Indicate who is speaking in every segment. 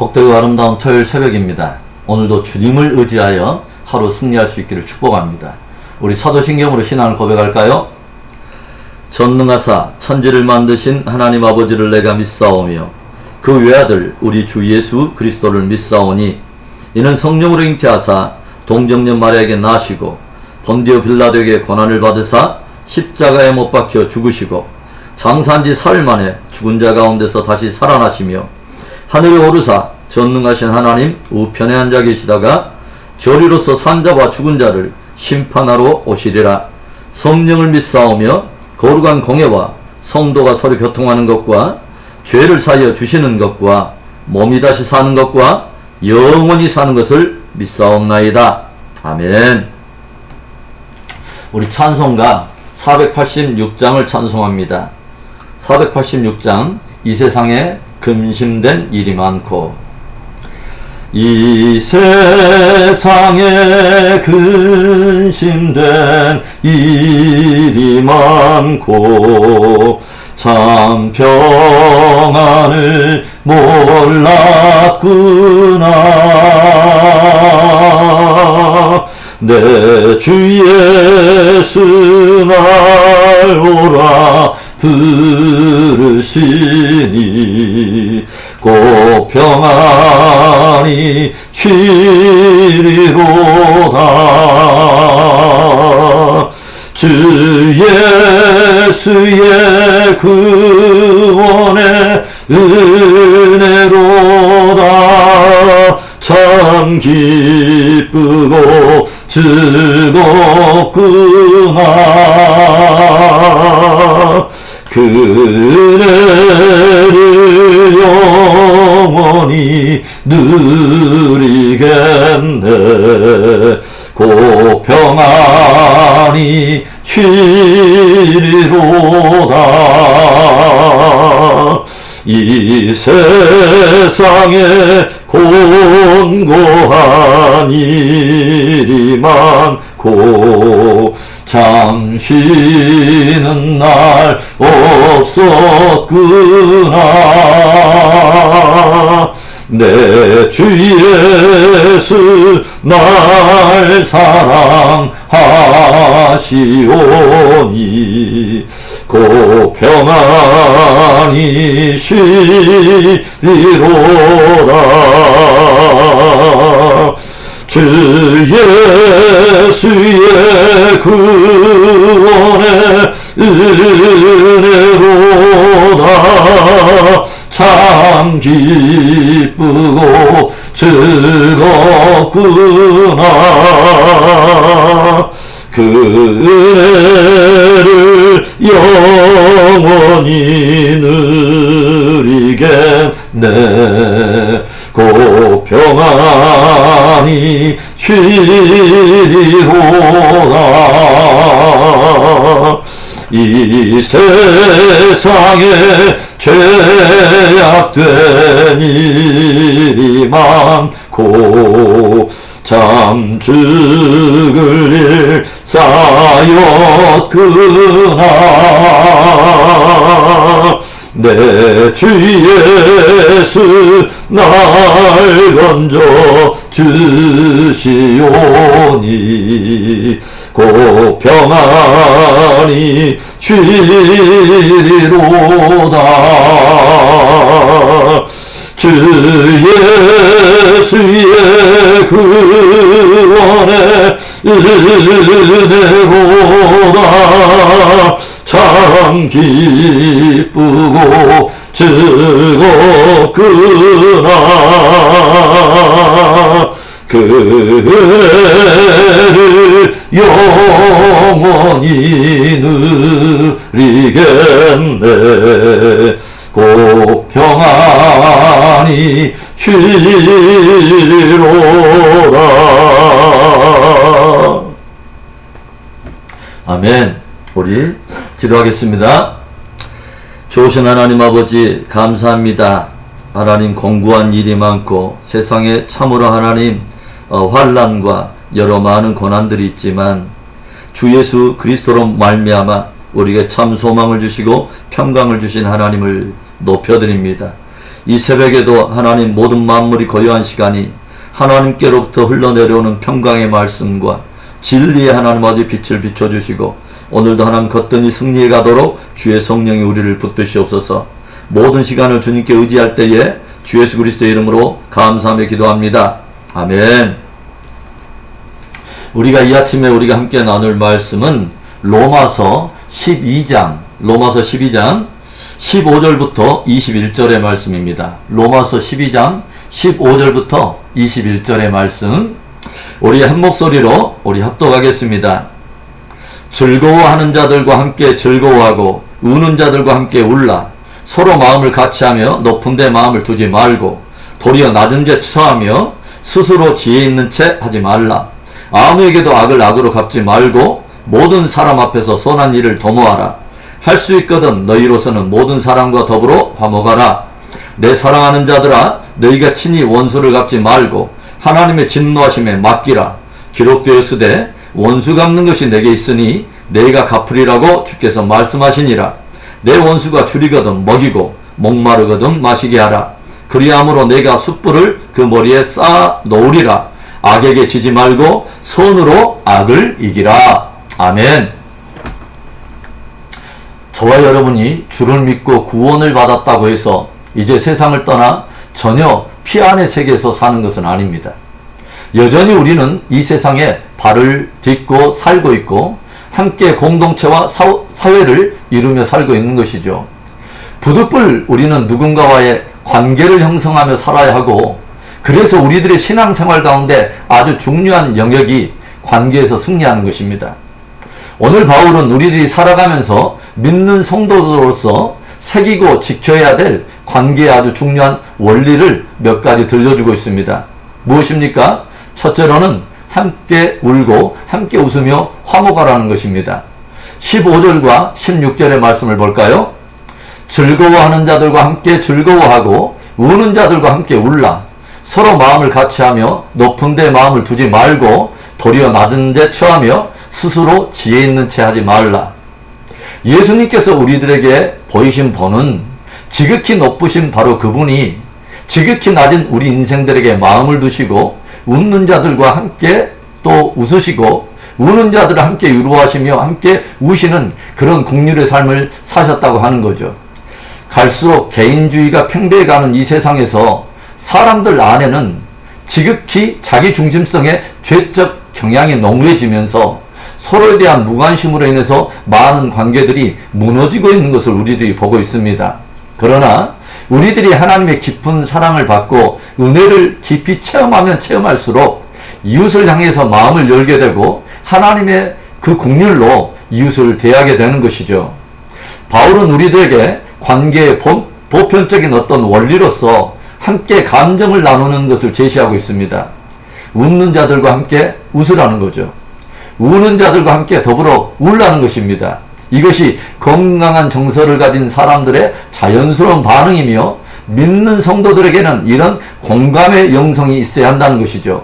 Speaker 1: 복되고 아름다운 토요일 새벽입니다. 오늘도 주님을 의지하여 하루 승리할 수 있기를 축복합니다. 우리 사도신경으로 신앙을 고백할까요? 전능하사 천지를 만드신 하나님 아버지를 내가 믿사오며 그 외아들 우리 주 예수 그리스도를 믿사오니 이는 성령으로 잉태하사 동정녀 마리아에게 나시고 본디오 빌라도에게 고난을 받으사 십자가에 못 박혀 죽으시고 장사한 지 사흘 만에 죽은 자 가운데서 다시 살아나시며 하늘에 오르사 전능하신 하나님 우편에 앉아 계시다가 저리로서 산자와 죽은 자를 심판하러 오시리라. 성령을 믿사오며 거룩한 공예와 성도가 서로 교통하는 것과 죄를 사하여 주시는 것과 몸이 다시 사는 것과 영원히 사는 것을 믿사옵나이다. 아멘. 우리 찬송가 486장을 찬송합니다. 486장 이 세상에 근심된 일이 많고 이 세상에 근심된 일이 많고 참 평안을 몰랐구나. 내 주 예수 날 오라 부르시니 꼭 평안히 쉬리로다. 주 예수의 구원의 은혜로다. 참 기쁘고 즐겁구나. 그 은혜를 영원히 누리겠네. 꼭 평안히 쉬리로다. 이 세상에 곤고한 일이 많고 참 쉬는 날 없었구나. 내 주 예수 날 사랑하시오니 꼭 평안히 쉬리로다. 주 예수의 구원의 은혜로다. 참 기쁘고 즐겁구나. 그 은혜를 영원히 누리겠네. 꼭 평안히 쉬리로다. 이 세상에 죄악된 일이 많고 참 죽을 일 쌓였구나. 내 주 예수 날 건져 주시오니 꼭 평안히 쉬리로다. 주 예수의 구원의 은혜로다. 참 기쁘고 즐겁구나. 그 은혜를 영원히 누리겠네. 꼭 평안히 쉬리로다. 아멘. 우리 기도하겠습니다. 좋으신 하나님 아버지 감사합니다. 하나님 공고한 일이 많고 세상에 참으로 하나님 환난과 여러 많은 고난들이 있지만 주 예수 그리스도로 말미암아 우리에게 참 소망을 주시고 평강을 주신 하나님을 높여드립니다. 이 새벽에도 하나님 모든 만물이 고요한 시간이 하나님께로부터 흘러내려오는 평강의 말씀과 진리의 하나님 아버지 빛을 비춰주시고 오늘도 하나님 거뜬히 승리해 가도록 주의 성령이 우리를 붙드시옵소서. 모든 시간을 주님께 의지할 때에 주 예수 그리스도의 이름으로 감사하며 기도합니다. 아멘. 우리가 이 아침에 우리가 함께 나눌 말씀은 로마서 12장 15절부터 21절의 말씀입니다. 로마서 12장 15절부터 21절의 말씀, 우리 한 목소리로 우리 합독하겠습니다. 즐거워하는 자들과 함께 즐거워하고 우는 자들과 함께 울라. 서로 마음을 같이하며 높은 데 마음을 두지 말고 도리어 낮은 데 처하며 스스로 지혜 있는 채 하지 말라. 아무에게도 악을 악으로 갚지 말고 모든 사람 앞에서 선한 일을 도모하라. 할 수 있거든 너희로서는 모든 사람과 더불어 화목하라. 내 사랑하는 자들아, 너희가 친히 원수를 갚지 말고 하나님의 진노하심에 맡기라. 기록되었으되 원수 갚는 것이 내게 있으니 내가 갚으리라고 주께서 말씀하시니라. 내 원수가 줄이거든 먹이고 목마르거든 마시게 하라. 그리함으로 내가 숯불을 그 머리에 쌓아 놓으리라. 악에게 지지 말고 선으로 악을 이기라. 아멘. 저와 여러분이 주를 믿고 구원을 받았다고 해서 이제 세상을 떠나 전혀 피안의 세계에서 사는 것은 아닙니다. 여전히 우리는 이 세상에 발을 딛고 살고 있고 함께 공동체와 사회를 이루며 살고 있는 것이죠. 부득불 우리는 누군가와의 관계를 형성하며 살아야 하고, 그래서 우리들의 신앙생활 가운데 아주 중요한 영역이 관계에서 승리하는 것입니다. 오늘 바울은 우리들이 살아가면서 믿는 성도들로서 새기고 지켜야 될 관계의 아주 중요한 원리를 몇 가지 들려주고 있습니다. 무엇입니까? 첫째로는 함께 울고 함께 웃으며 화목하라는 것입니다. 15절과 16절의 말씀을 볼까요? 즐거워하는 자들과 함께 즐거워하고 우는 자들과 함께 울라. 서로 마음을 같이하며 높은 데 마음을 두지 말고 도리어 낮은 데 처하며 스스로 지혜 있는 채 하지 말라. 예수님께서 우리들에게 보이신 본은 지극히 높으신 바로 그분이 지극히 낮은 우리 인생들에게 마음을 두시고 웃는 자들과 함께 또 웃으시고 우는 자들을 함께 위로하시며 함께 우시는 그런 국률의 삶을 사셨다고 하는 거죠. 갈수록 개인주의가 팽배해가는 이 세상에서 사람들 안에는 지극히 자기 중심성의 죄적 경향이 농후해지면서 서로에 대한 무관심으로 인해서 많은 관계들이 무너지고 있는 것을 우리들이 보고 있습니다. 그러나 우리들이 하나님의 깊은 사랑을 받고 은혜를 깊이 체험하면 체험할수록 이웃을 향해서 마음을 열게 되고 하나님의 그 국률로 이웃을 대하게 되는 것이죠. 바울은 우리들에게 관계의 보편적인 어떤 원리로서 함께 감정을 나누는 것을 제시하고 있습니다. 웃는 자들과 함께 웃으라는 거죠. 우는 자들과 함께 더불어 울라는 것입니다. 이것이 건강한 정서를 가진 사람들의 자연스러운 반응이며 믿는 성도들에게는 이런 공감의 영성이 있어야 한다는 것이죠.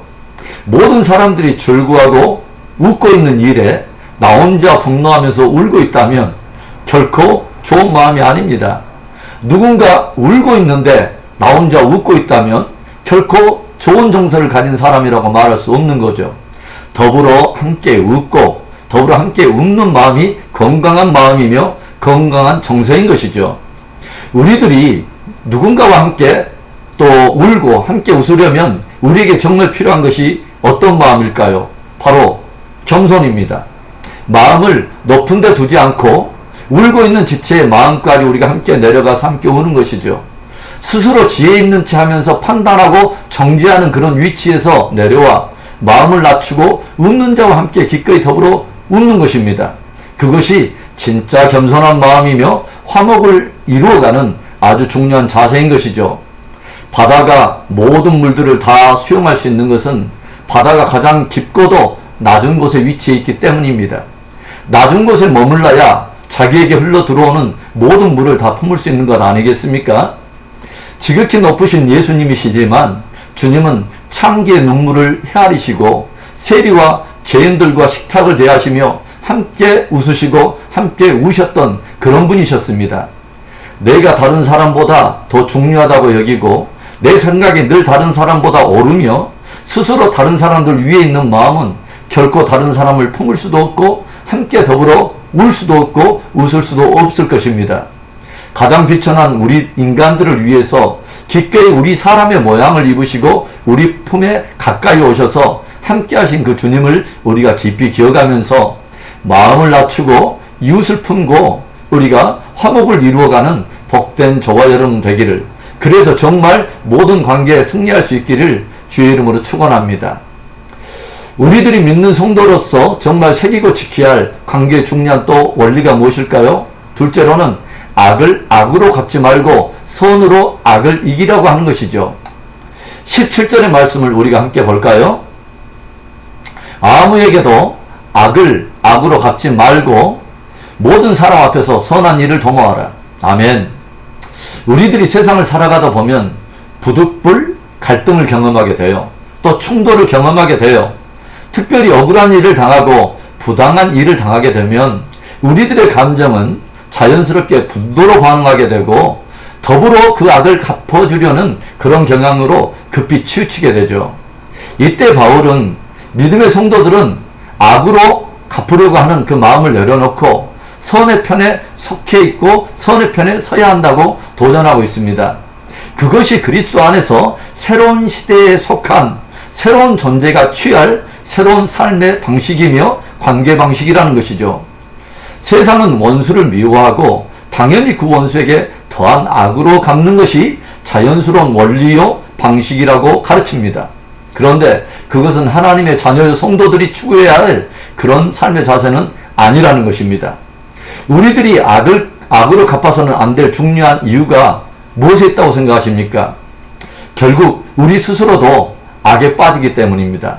Speaker 1: 모든 사람들이 즐거워하고 웃고 있는 일에 나 혼자 분노하면서 울고 있다면 결코 좋은 마음이 아닙니다. 누군가 울고 있는데 나 혼자 웃고 있다면 결코 좋은 정서를 가진 사람이라고 말할 수 없는 거죠. 더불어 함께 웃고 더불어 함께 웃는 마음이 건강한 마음이며 건강한 정서인 것이죠. 우리들이 누군가와 함께 또 울고 함께 웃으려면 우리에게 정말 필요한 것이 어떤 마음일까요? 바로 겸손입니다. 마음을 높은 데 두지 않고 울고 있는 지체의 마음까지 우리가 함께 내려가서 함께 우는 것이죠. 스스로 지혜 있는 채 하면서 판단하고 정지하는 그런 위치에서 내려와 마음을 낮추고 웃는 자와 함께 기꺼이 더불어 웃는 것입니다. 그것이 진짜 겸손한 마음이며 화목을 이루어가는 아주 중요한 자세인 것이죠. 바다가 모든 물들을 다 수용할 수 있는 것은 바다가 가장 깊고도 낮은 곳에 위치해 있기 때문입니다. 낮은 곳에 머물러야 자기에게 흘러 들어오는 모든 물을 다 품을 수 있는 것 아니겠습니까? 지극히 높으신 예수님이시지만 주님은 창기의 눈물을 헤아리시고 세리와 죄인들과 식탁을 대하시며 함께 웃으시고 함께 우셨던 그런 분이셨습니다. 내가 다른 사람보다 더 중요하다고 여기고 내 생각이 늘 다른 사람보다 옳으며 스스로 다른 사람들 위에 있는 마음은 결코 다른 사람을 품을 수도 없고 함께 더불어 울 수도 없고 웃을 수도 없을 것입니다. 가장 비천한 우리 인간들을 위해서 기꺼이 우리 사람의 모양을 입으시고 우리 품에 가까이 오셔서 함께 하신 그 주님을 우리가 깊이 기억하면서 마음을 낮추고 이웃을 품고 우리가 화목을 이루어가는 복된 저와 여러분 되기를, 그래서 정말 모든 관계에 승리할 수 있기를 주의 이름으로 축원합니다. 우리들이 믿는 성도로서 정말 새기고 지켜야 할 관계의 중요한 또 원리가 무엇일까요? 둘째로는 악을 악으로 갚지 말고 선으로 악을 이기라고 하는 것이죠. 17절의 말씀을 우리가 함께 볼까요? 아무에게도 악을 악으로 갚지 말고 모든 사람 앞에서 선한 일을 도모하라. 아멘. 우리들이 세상을 살아가다 보면 부득불 갈등을 경험하게 돼요. 또 충돌을 경험하게 돼요. 특별히 억울한 일을 당하고 부당한 일을 당하게 되면 우리들의 감정은 자연스럽게 분노로 반응하게 되고 더불어 그 악을 갚아주려는 그런 경향으로 급히 치우치게 되죠. 이때 바울은 믿음의 성도들은 악으로 갚으려고 하는 그 마음을 내려놓고 선의 편에 속해 있고 선의 편에 서야 한다고 도전하고 있습니다. 그것이 그리스도 안에서 새로운 시대에 속한 새로운 존재가 취할 새로운 삶의 방식이며 관계 방식이라는 것이죠. 세상은 원수를 미워하고 당연히 그 원수에게 더한 악으로 갚는 것이 자연스러운 원리요 방식이라고 가르칩니다. 그런데 그것은 하나님의 자녀 성도들이 추구해야 할 그런 삶의 자세는 아니라는 것입니다. 우리들이 악으로 갚아서는 안 될 중요한 이유가 무엇에 있다고 생각하십니까? 결국 우리 스스로도 악에 빠지기 때문입니다.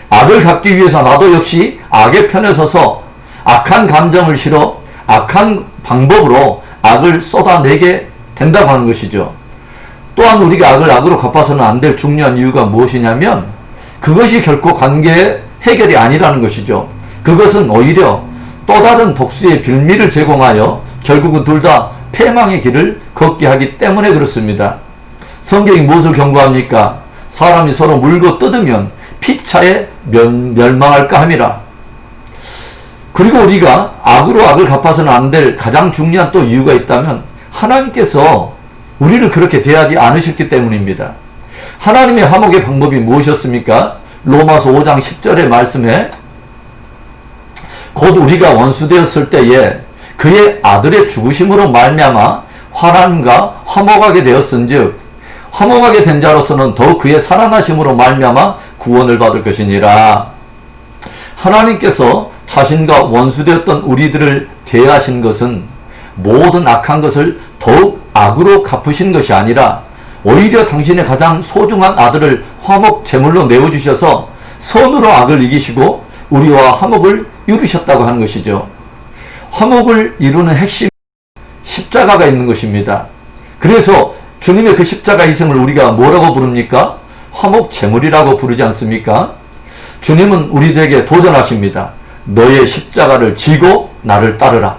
Speaker 1: 악을 갚기 위해서 나도 역시 악의 편에 서서 악한 감정을 실어 악한 방법으로 악을 쏟아내게 된다고 하는 것이죠. 또한 우리가 악을 악으로 갚아서는 안 될 중요한 이유가 무엇이냐면 그것이 결코 관계의 해결이 아니라는 것이죠. 그것은 오히려 또 다른 복수의 빌미를 제공하여 결국은 둘 다 패망의 길을 걷게 하기 때문에 그렇습니다. 성경이 무엇을 경고합니까? 사람이 서로 물고 뜯으면 피차에 멸망할까 함이라. 그리고 우리가 악으로 악을 갚아서는 안 될 가장 중요한 또 이유가 있다면 하나님께서 우리를 그렇게 대하지 않으셨기 때문입니다. 하나님의 화목의 방법이 무엇이었습니까? 로마서 5장 10절의 말씀에 곧 우리가 원수되었을 때에 그의 아들의 죽으심으로 말미암아 하나님과 화목하게 되었은즉 화목하게 된 자로서는 더욱 그의 살아나심으로 말미암아 구원을 받을 것이니라. 하나님께서 자신과 원수되었던 우리들을 대하신 것은 모든 악한 것을 더욱 악으로 갚으신 것이 아니라 오히려 당신의 가장 소중한 아들을 화목 제물로 내어주셔서 선으로 악을 이기시고 우리와 화목을 이루셨다고 하는 것이죠. 화목을 이루는 핵심 십자가가 있는 것입니다. 그래서 주님의 그 십자가 희생을 우리가 뭐라고 부릅니까? 화목 제물이라고 부르지 않습니까? 주님은 우리에게 도전하십니다. 너의 십자가를 지고 나를 따르라.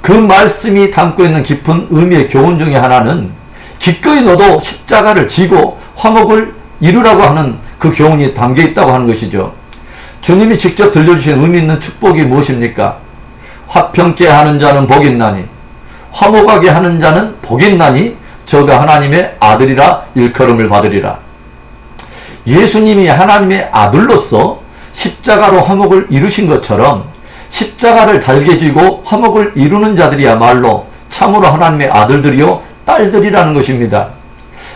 Speaker 1: 그 말씀이 담고 있는 깊은 의미의 교훈 중에 하나는 기꺼이 너도 십자가를 지고 화목을 이루라고 하는 그 교훈이 담겨 있다고 하는 것이죠. 주님이 직접 들려주신 의미 있는 축복이 무엇입니까? 화평케 하는 자는 복 있나니 화목하게 하는 자는 복 있나니 저가 하나님의 아들이라 일컬음을 받으리라. 예수님이 하나님의 아들로서 십자가로 화목을 이루신 것처럼 십자가를 달게 지고 화목을 이루는 자들이야말로 참으로 하나님의 아들들이요 딸들이라는 것입니다.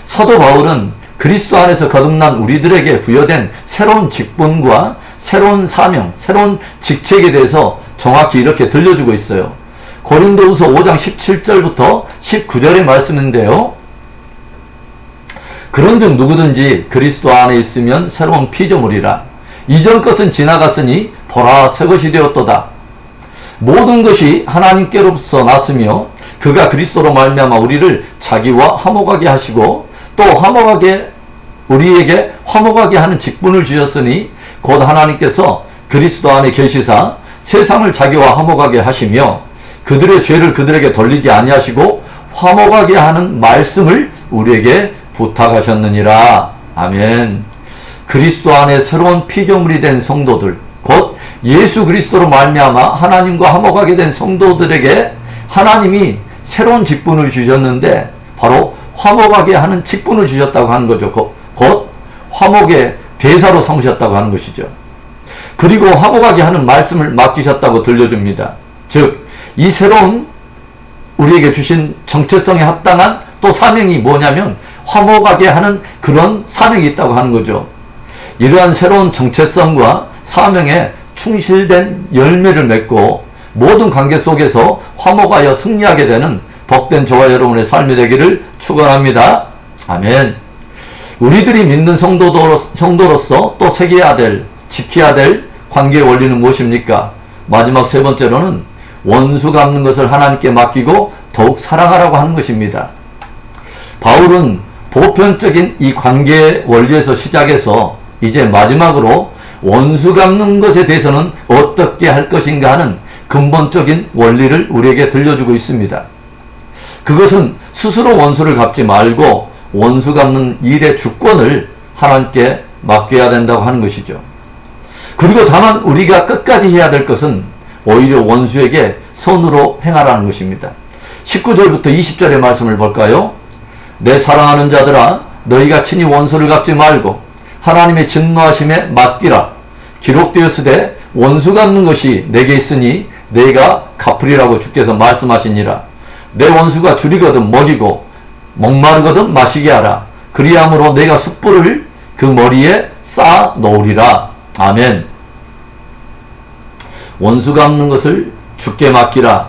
Speaker 1: 사도 바울은 그리스도 안에서 거듭난 우리들에게 부여된 새로운 직분과 새로운 사명, 새로운 직책에 대해서 정확히 이렇게 들려주고 있어요. 고린도후서 5장 17절부터 19절의 말씀인데요. 그런즉 누구든지 그리스도 안에 있으면 새로운 피조물이라. 이전 것은 지나갔으니 보라 새 것이 되었도다. 모든 것이 하나님께로서 났으며 그가 그리스도로 말미암아 우리를 자기와 화목하게 하시고 또 우리에게 화목하게 하는 직분을 주셨으니 곧 하나님께서 그리스도 안에 계시사 세상을 자기와 화목하게 하시며 그들의 죄를 그들에게 돌리지 아니하시고 화목하게 하는 말씀을 우리에게 부탁하셨느니라. 아멘. 그리스도 안에 새로운 피조물이 된 성도들, 곧 예수 그리스도로 말미암아 하나님과 화목하게 된 성도들에게 하나님이 새로운 직분을 주셨는데 바로 화목하게 하는 직분을 주셨다고 하는 거죠. 곧 화목의 대사로 삼으셨다고 하는 것이죠. 그리고 화목하게 하는 말씀을 맡기셨다고 들려줍니다. 즉, 이 새로운 우리에게 주신 정체성에 합당한 또 사명이 뭐냐면 화목하게 하는 그런 사명이 있다고 하는 거죠. 이러한 새로운 정체성과 사명에 충실된 열매를 맺고 모든 관계 속에서 화목하여 승리하게 되는 복된 저와 여러분의 삶이 되기를 축원합니다. 아멘. 우리들이 믿는 성도로서 또 새겨야 될, 지켜야 될 관계의 원리는 무엇입니까? 마지막 세 번째로는 원수 갚는 것을 하나님께 맡기고 더욱 사랑하라고 하는 것입니다. 바울은 보편적인 이 관계의 원리에서 시작해서 이제 마지막으로 원수 갚는 것에 대해서는 어떻게 할 것인가 하는 근본적인 원리를 우리에게 들려주고 있습니다. 그것은 스스로 원수를 갚지 말고 원수 갚는 일의 주권을 하나님께 맡겨야 된다고 하는 것이죠. 그리고 다만 우리가 끝까지 해야 될 것은 오히려 원수에게 선으로 행하라는 것입니다. 19절부터 20절의 말씀을 볼까요? 내 사랑하는 자들아, 너희가 친히 원수를 갚지 말고 하나님의 진노하심에 맡기라. 기록되었으되 원수 갚는 것이 내게 있으니 내가 갚으리라고 주께서 말씀하시니라. 내 원수가 줄이거든 먹이고 목마르거든 마시게 하라. 그리함으로 내가 숯불을 그 머리에 쌓아 놓으리라. 아멘. 원수 갚는 것을 주께 맡기라.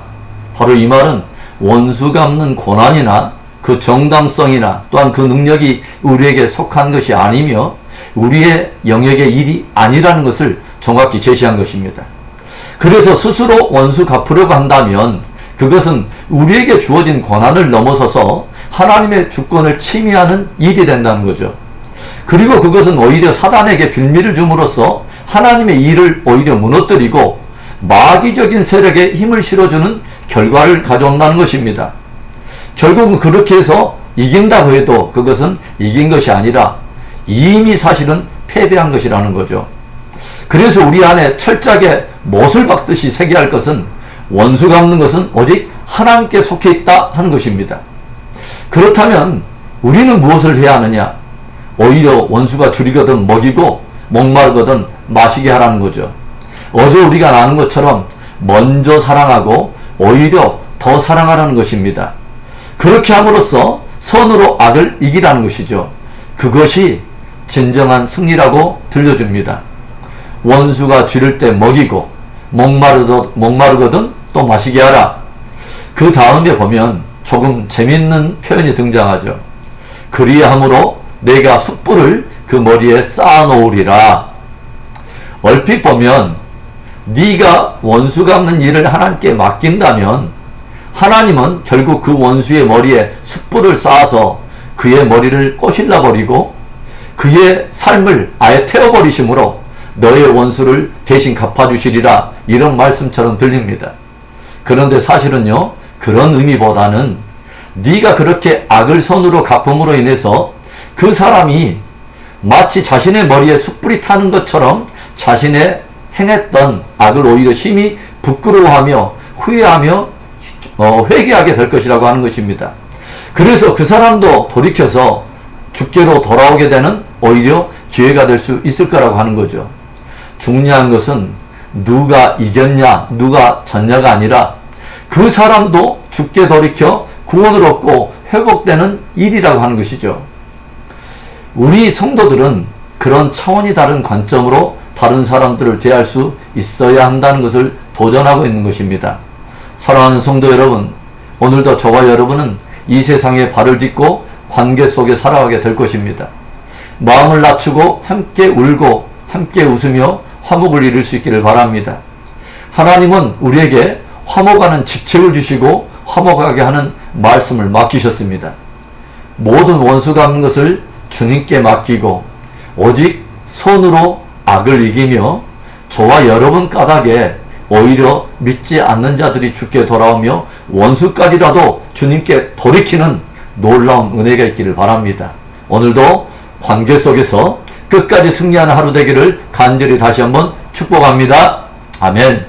Speaker 1: 바로 이 말은 원수 갚는 고난이나 그 정당성이나 또한 그 능력이 우리에게 속한 것이 아니며 우리의 영역의 일이 아니라는 것을 정확히 제시한 것입니다. 그래서 스스로 원수 갚으려고 한다면 그것은 우리에게 주어진 권한을 넘어서서 하나님의 주권을 침해하는 일이 된다는 거죠. 그리고 그것은 오히려 사단에게 빌미를 줌으로써 하나님의 일을 오히려 무너뜨리고 마귀적인 세력에 힘을 실어주는 결과를 가져온다는 것입니다. 결국은 그렇게 해서 이긴다고 해도 그것은 이긴 것이 아니라 이미 사실은 패배한 것이라는 거죠. 그래서 우리 안에 철저하게 못을 박듯이 새겨야 할 것은 원수 갚는 것은 오직 하나님께 속해 있다 하는 것입니다. 그렇다면 우리는 무엇을 해야 하느냐? 오히려 원수가 줄이거든 먹이고 목마르거든 마시게 하라는 거죠. 어제 우리가 나눈 것처럼 먼저 사랑하고 오히려 더 사랑하라는 것입니다. 그렇게 함으로써 선으로 악을 이기라는 것이죠. 그것이 진정한 승리라고 들려줍니다. 원수가 줄일 때 먹이고 목마르거든 또 마시게 하라. 그 다음에 보면 조금 재밌는 표현이 등장하죠. 그리함으로 내가 숯불을 그 머리에 쌓아 놓으리라. 얼핏 보면 네가 원수 갚는 일을 하나님께 맡긴다면 하나님은 결국 그 원수의 머리에 숯불을 쌓아서 그의 머리를 꼬실라 버리고 그의 삶을 아예 태워버리심으로 너의 원수를 대신 갚아주시리라, 이런 말씀처럼 들립니다. 그런데 사실은요, 그런 의미보다는 네가 그렇게 악을 선으로 갚음으로 인해서 그 사람이 마치 자신의 머리에 숯불이 타는 것처럼 자신의 행했던 악을 오히려 심히 부끄러워하며 후회하며 회개하게 될 것이라고 하는 것입니다. 그래서 그 사람도 돌이켜서 주께로 돌아오게 되는 오히려 기회가 될 수 있을 거라고 하는 거죠. 중요한 것은 누가 이겼냐 누가 졌냐가 아니라 그 사람도 주께 돌이켜 구원을 얻고 회복되는 일이라고 하는 것이죠. 우리 성도들은 그런 차원이 다른 관점으로 다른 사람들을 대할 수 있어야 한다는 것을 도전하고 있는 것입니다. 사랑하는 성도 여러분, 오늘도 저와 여러분은 이 세상에 발을 딛고 관계 속에 살아가게 될 것입니다. 마음을 낮추고 함께 울고 함께 웃으며 화목을 이룰 수 있기를 바랍니다. 하나님은 우리에게 화목하는 직책을 주시고 화목하게 하는 말씀을 맡기셨습니다. 모든 원수 갚는 것을 주님께 맡기고 오직 손으로 악을 이기며 저와 여러분 까닭에 오히려 믿지 않는 자들이 주께 돌아오며 원수까지라도 주님께 돌이키는 놀라운 은혜가 있기를 바랍니다. 오늘도 관계 속에서 끝까지 승리하는 하루 되기를 간절히 다시 한번 축복합니다. 아멘.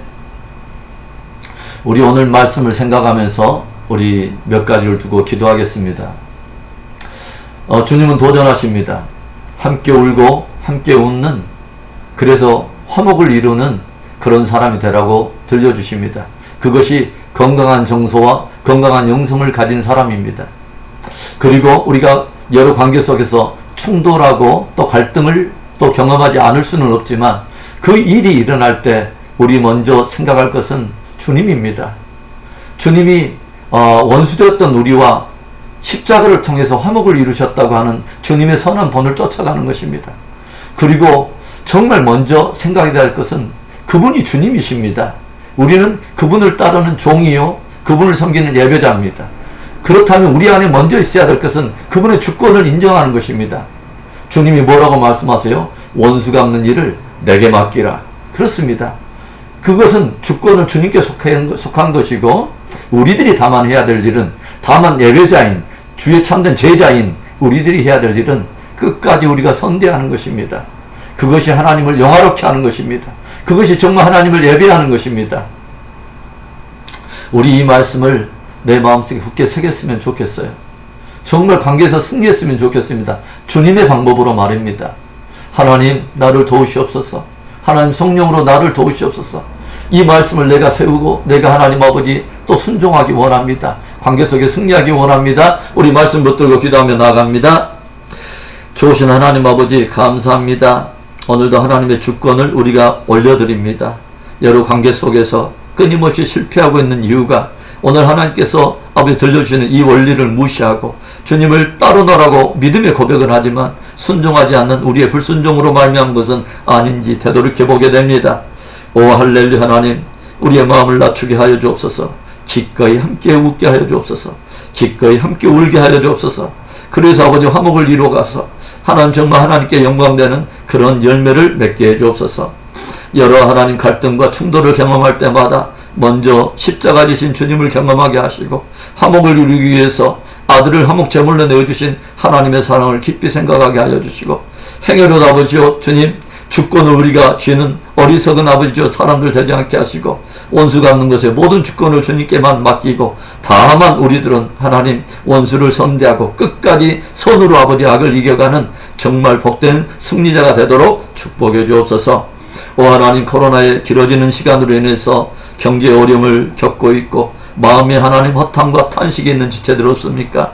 Speaker 1: 우리 오늘 말씀을 생각하면서 우리 몇 가지를 두고 기도하겠습니다. 주님은 도전하십니다. 함께 울고 함께 웃는, 그래서 화목을 이루는 그런 사람이 되라고 들려주십니다. 그것이 건강한 정서와 건강한 영성을 가진 사람입니다. 그리고 우리가 여러 관계 속에서 충돌하고 또 갈등을 또 경험하지 않을 수는 없지만 그 일이 일어날 때 우리 먼저 생각할 것은 주님입니다. 주님이 원수되었던 우리와 십자가를 통해서 화목을 이루셨다고 하는 주님의 선한 본을 쫓아가는 것입니다. 그리고 정말 먼저 생각해야 할 것은 그분이 주님이십니다. 우리는 그분을 따르는 종이요, 그분을 섬기는 예배자입니다. 그렇다면 우리 안에 먼저 있어야 될 것은 그분의 주권을 인정하는 것입니다. 주님이 뭐라고 말씀하세요? 원수 갚는 일을 내게 맡기라. 그렇습니다. 그것은 주권은 주님께 속한 것이고, 우리들이 다만 해야 될 일은, 다만 예배자인, 주의 참된 제자인 우리들이 해야 될 일은 끝까지 우리가 선대하는 것입니다. 그것이 하나님을 영화롭게 하는 것입니다. 그것이 정말 하나님을 예배하는 것입니다. 우리 이 말씀을 내 마음속에 굳게 새겼으면 좋겠어요. 정말 관계에서 승리했으면 좋겠습니다. 주님의 방법으로 말입니다. 하나님, 나를 도우시옵소서. 하나님, 성령으로 나를 도우시옵소서. 이 말씀을 내가 세우고 내가 하나님 아버지 또 순종하기 원합니다. 관계 속에 승리하기 원합니다. 우리 말씀 붙들고 기도하며 나아갑니다. 좋으신 하나님 아버지, 감사합니다. 오늘도 하나님의 주권을 우리가 올려드립니다. 여러 관계 속에서 끊임없이 실패하고 있는 이유가 오늘 하나님께서 아버지 들려주시는 이 원리를 무시하고 주님을 따르노라고 믿음의 고백은 하지만 순종하지 않는 우리의 불순종으로 말미암은 것은 아닌지 되돌이켜보게 됩니다. 오 할렐루야. 하나님, 우리의 마음을 낮추게 하여 주옵소서. 기꺼이 함께 웃게 하여 주옵소서. 기꺼이 함께 울게 하여 주옵소서. 그래서 아버지 화목을 이루어가서 하나님 정말 하나님께 영광되는 그런 열매를 맺게 해 주옵소서. 여러 하나님 갈등과 충돌을 경험할 때마다 먼저 십자가 지신 주님을 경험하게 하시고 화목을 이루기 위해서 아들을 화목 제물로 내어주신 하나님의 사랑을 깊이 생각하게 하여 주시고, 행여로 아버지요 주님, 주권을 우리가 쥐는 어리석은 아버지요 사람들 되지 않게 하시고 원수 갚는 것에 모든 주권을 주님께만 맡기고, 다만 우리들은 하나님 원수를 선대하고 끝까지 선으로 아버지 악을 이겨가는 정말 복된 승리자가 되도록 축복해 주옵소서. 오 하나님, 코로나의 길어지는 시간으로 인해서 경제 어려움을 겪고 있고 마음에 하나님 허탕과 탄식이 있는 지체들 없습니까?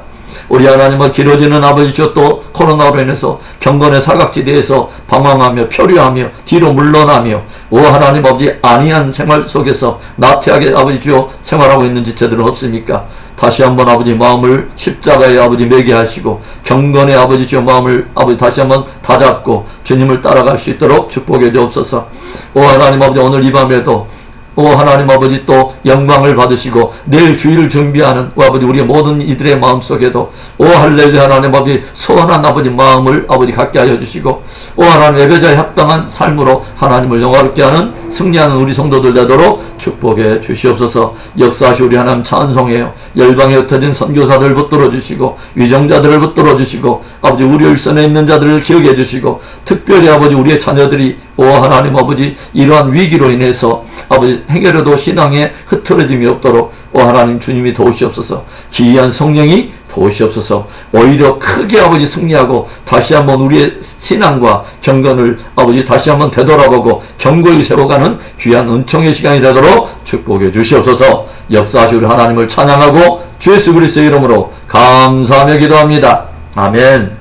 Speaker 1: 우리 하나님은 길어지는 아버지죠, 또 코로나로 인해서 경건의 사각지대에서 방황하며 표류하며 뒤로 물러나며 오 하나님 아버지 안이한 생활 속에서 나태하게 아버지죠 생활하고 있는 지체들은 없습니까? 다시 한번 아버지 마음을 십자가에 아버지 매게 하시고 경건의 아버지죠 마음을 아버지 다시 한번 다잡고 주님을 따라갈 수 있도록 축복해 주옵소서. 오 하나님 아버지, 오늘 이 밤에도 오 하나님 아버지 또 영광을 받으시고 내일 주일을 준비하는 오 아버지 우리의 모든 이들의 마음속에도 오 할렐루야 하나님 아버지 선한 아버지 마음을 아버지 갖게 하여 주시고 오 하나님 예배자에 합당한 삶으로 하나님을 영화롭게 하는 승리하는 우리 성도들 되도록 축복해 주시옵소서. 역사하시 우리 하나님 찬송해요. 열방에 흩어진 선교사들을 붙들어 주시고 위정자들을 붙들어 주시고 아버지 우리 일선에 있는 자들을 기억해 주시고 특별히 아버지 우리의 자녀들이 오 하나님 아버지 이러한 위기로 인해서 아버지 행여라도 신앙에 흐트러짐이 없도록 오 하나님 주님이 도우시옵소서. 기이한 성령이 도우시옵소서. 오히려 크게 아버지 승리하고 다시 한번 우리의 신앙과 경건을 아버지 다시 한번 되돌아보고 견고히 세워가는 귀한 은총의 시간이 되도록 축복해 주시옵소서. 역사하시 우리 하나님을 찬양하고 주 예수 그리스도의 이름으로 감사하며 기도합니다. 아멘.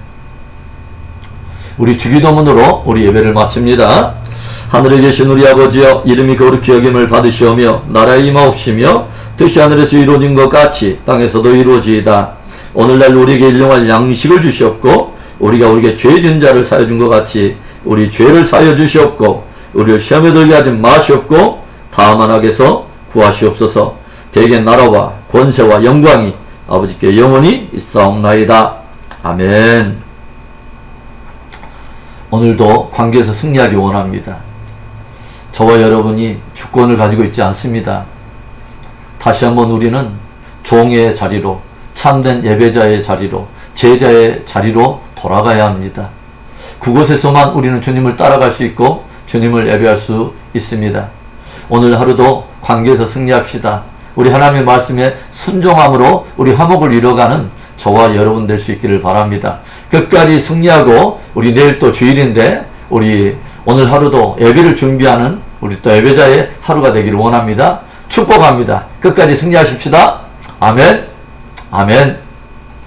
Speaker 1: 우리 주기도문으로 우리 예배를 마칩니다. 하늘에 계신 우리 아버지여, 이름이 거룩히 여김을 받으시오며 나라에 임하옵시며 뜻이 하늘에서 이루어진 것 같이 땅에서도 이루어지이다. 오늘날 우리에게 일용할 양식을 주시옵고 우리가 우리에게 죄 지은 자를 사여 준 것 같이 우리 죄를 사여 주시옵고 우리를 시험에 들게 하지 마시옵고 다만 악에서 구하시옵소서. 대개 나라와 권세와 영광이 아버지께 영원히 있사옵나이다. 아멘. 오늘도 관계에서 승리하기 원합니다. 저와 여러분이 주권을 가지고 있지 않습니다. 다시 한번 우리는 종의 자리로, 참된 예배자의 자리로, 제자의 자리로 돌아가야 합니다. 그곳에서만 우리는 주님을 따라갈 수 있고 주님을 예배할 수 있습니다. 오늘 하루도 관계에서 승리합시다. 우리 하나님의 말씀에 순종함으로 우리 화목을 이뤄가는 저와 여러분 될 수 있기를 바랍니다. 끝까지 승리하고 우리 내일 또 주일인데 우리 오늘 하루도 예배를 준비하는 우리 또 예배자의 하루가 되기를 원합니다. 축복합니다. 끝까지 승리하십시다. 아멘. 아멘.